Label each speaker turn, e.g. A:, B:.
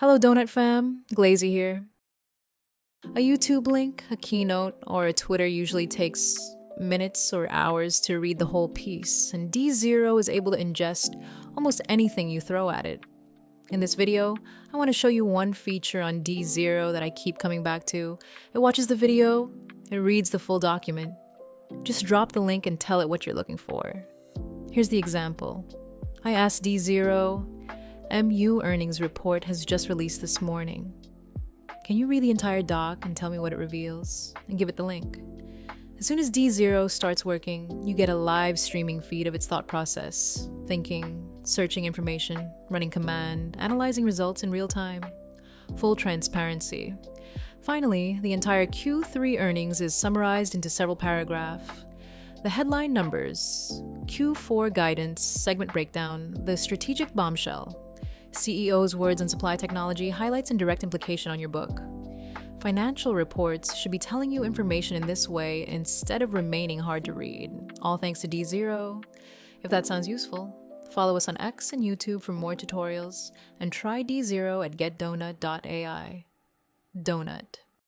A: Hello, Donut fam. Glazy here. A YouTube link, a keynote, or a Twitter usually takes minutes or hours to read the whole piece, and D0 is able to ingest almost anything you throw at it. In this video, I want to show you one feature on D0 that I keep coming back to. It watches the video, it reads the full document. Just drop the link and tell it what you're looking for. Here's the example. I asked D0, MU earnings report has just released this morning. Can you read the entire doc and tell me what it reveals? And give it the link. As soon as D0 starts working, you get a live streaming feed of its thought process, thinking, searching information, running command, analyzing results in real time. Full transparency. Finally, the entire Q3 earnings is summarized into several paragraphs. The headline numbers, Q4 guidance, segment breakdown, the strategic bombshell, CEO's words on supply technology highlights and direct implication on your book. Financial reports should be telling you information in this way instead of remaining hard to read. All thanks to D0. If that sounds useful, follow us on X and YouTube for more tutorials, and try D0 at getdonut.ai. Donut.